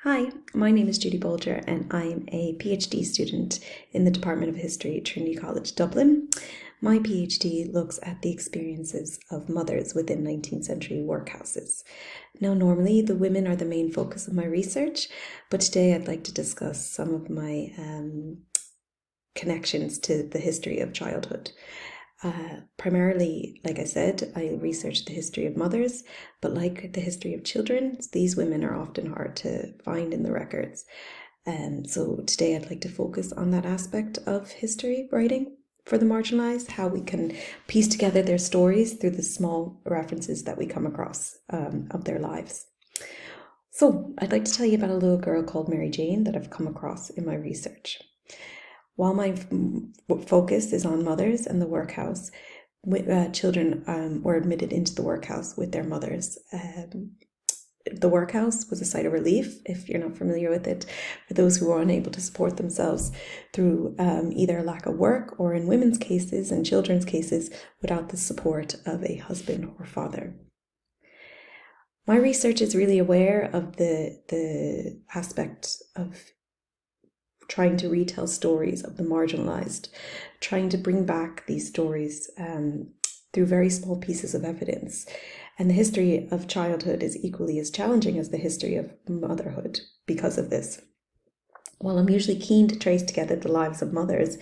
Hi, my name is Judy Bolger and I'm a PhD student in the Department of History at Trinity College Dublin. My PhD looks at the experiences of mothers within 19th century workhouses. Now, normally the women are the main focus of my research, but today I'd like to discuss some of my connections to the history of childhood. Primarily, like I said, I researched the history of mothers, but like the history of children, these women are often hard to find in the records. So today I'd like to focus on that aspect of history writing for the marginalized, how we can piece together their stories through the small references that we come across of their lives. So I'd like to tell you about a little girl called Mary Jane that I've come across in my research. While my focus is on mothers and the workhouse, children were admitted into the workhouse with their mothers. The workhouse was a site of relief, if you're not familiar with it, for those who were unable to support themselves through either a lack of work or, in women's cases and children's cases, without the support of a husband or father. My research is really aware of the aspect of trying to retell stories of the marginalized, trying to bring back these stories through very small pieces of evidence. And the history of childhood is equally as challenging as the history of motherhood because of this. While I'm usually keen to trace together the lives of mothers,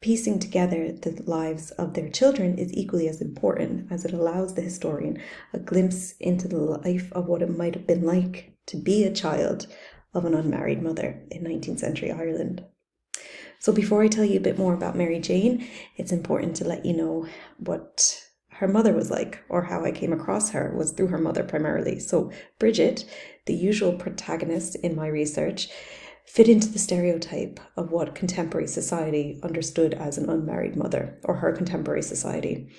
piecing together the lives of their children is equally as important, as it allows the historian a glimpse into the life of what it might have been like to be a child of an unmarried mother in 19th century Ireland. So before I tell you a bit more about Mary Jane, it's important to let you know what her mother was like, or how I came across her was through her mother primarily. So Bridget, the usual protagonist in my research, fit into the stereotype of what contemporary society understood as an unmarried mother, or her contemporary society.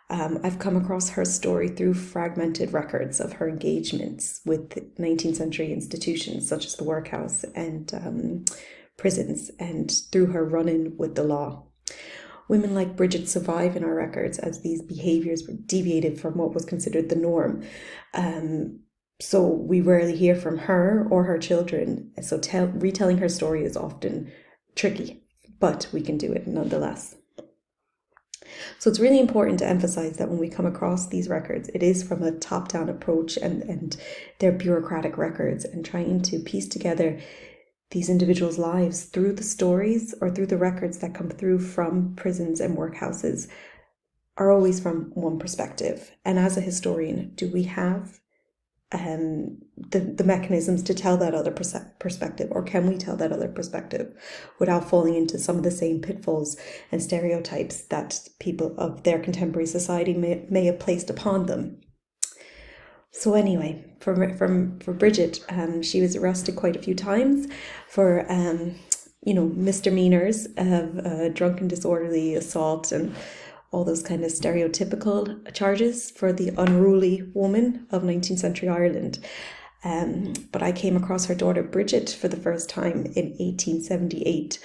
I've come across her story through fragmented records of her engagements with 19th century institutions such as the workhouse and prisons, and through her run-in with the law. Women like Bridget survive in our records as these behaviours were deviated from what was considered the norm. So we rarely hear from her or her children. So retelling her story is often tricky, but we can do it nonetheless. So it's really important to emphasize that when we come across these records, it is from a top-down approach and their bureaucratic records, and trying to piece together these individuals' lives through the stories or through the records that come through from prisons and workhouses are always from one perspective. And as a historian, do we have the mechanisms to tell that other perspective, or can we tell that other perspective without falling into some of the same pitfalls and stereotypes that people of their contemporary society may have placed upon them? So anyway, for Bridget, she was arrested quite a few times for misdemeanors of drunken disorderly assault and all those kind of stereotypical charges for the unruly woman of 19th century Ireland. But I came across her daughter Bridget for the first time in 1878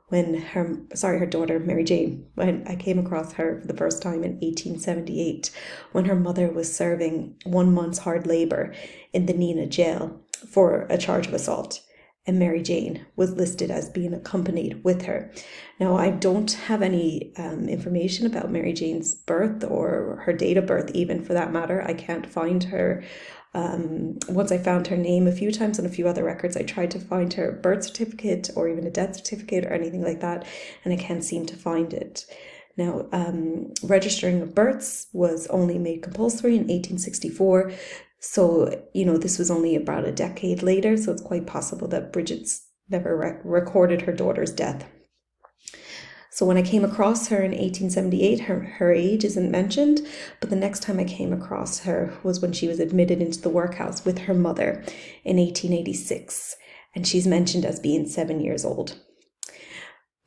when her daughter Mary Jane, when I came across her for the first time in 1878 when her mother was serving 1 month's hard labour in the Nina jail for a charge of assault. And Mary Jane was listed as being accompanied with her. Now, I don't have any information about Mary Jane's birth or her date of birth, even for that matter. I can't find her. Once I found her name a few times on a few other records, I tried to find her birth certificate or even a death certificate or anything like that, and I can't seem to find it. Now, registering of births was only made compulsory in 1864. So, this was only about a decade later, so it's quite possible that Bridget's never recorded her daughter's death. So when I came across her in 1878, her age isn't mentioned, but the next time I came across her was when she was admitted into the workhouse with her mother in 1886, and she's mentioned as being 7 years old.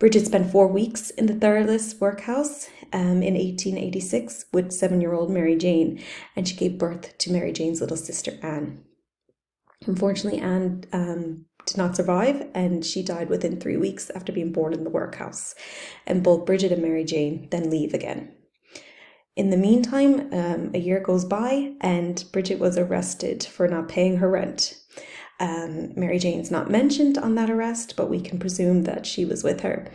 Bridget spent 4 weeks in the Thurles workhouse in 1886 with 7-year-old Mary Jane, and she gave birth to Mary Jane's little sister Anne. Unfortunately, Anne did not survive, and she died within 3 weeks after being born in the workhouse. And both Bridget and Mary Jane then leave again. In the meantime, a year goes by, and Bridget was arrested for not paying her rent. Mary Jane's not mentioned on that arrest, but we can presume that she was with her.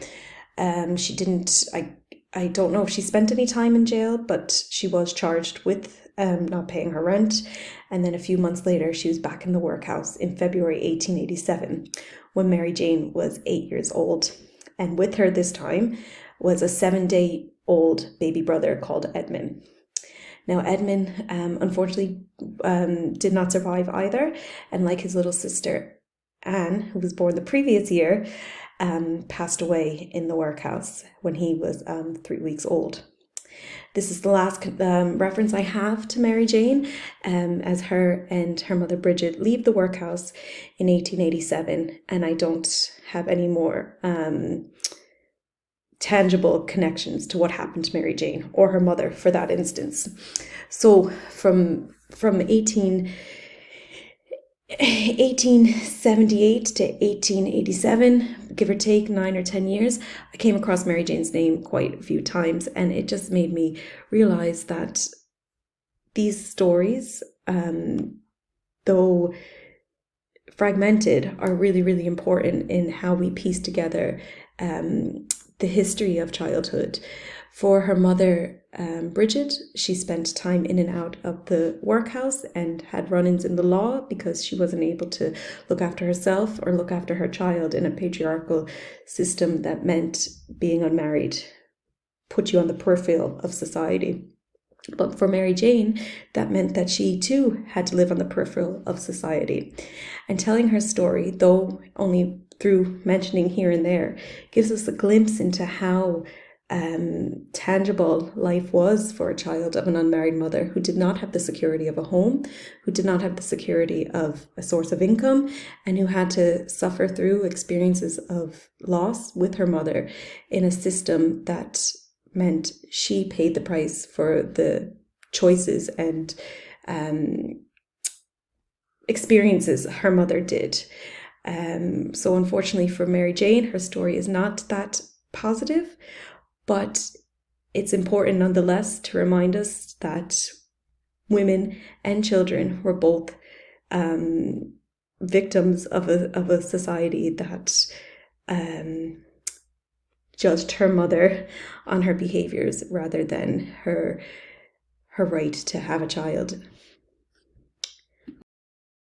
She didn't, I don't know if she spent any time in jail, but she was charged with not paying her rent. And then a few months later, she was back in the workhouse in February 1887, when Mary Jane was 8 years old. And with her this time was a 7-day-old baby brother called Edmund. Now, Edmund, unfortunately, did not survive either. And like his little sister, Anne, who was born the previous year, passed away in the workhouse when he was 3 weeks old. This is the last reference I have to Mary Jane, as her and her mother Bridget leave the workhouse in 1887, and I don't have any more tangible connections to what happened to Mary Jane or her mother for that instance. So from 1878 to 1887, give or take 9 or 10 years, I came across Mary Jane's name quite a few times, and it just made me realize that these stories, though fragmented, are really, really important in how we piece together the history of childhood. For her mother, Bridget, she spent time in and out of the workhouse and had run-ins in the law because she wasn't able to look after herself or look after her child in a patriarchal system that meant being unmarried put you on the peripheral of society. But for Mary Jane, that meant that she too had to live on the peripheral of society. And telling her story, though only through mentioning here and there, gives us a glimpse into how tangible life was for a child of an unmarried mother who did not have the security of a home, who did not have the security of a source of income, and who had to suffer through experiences of loss with her mother in a system that meant she paid the price for the choices and experiences her mother did. So unfortunately for Mary Jane, her story is not that positive, but it's important nonetheless to remind us that women and children were both victims of a society that judged her mother on her behaviors rather than her right to have a child.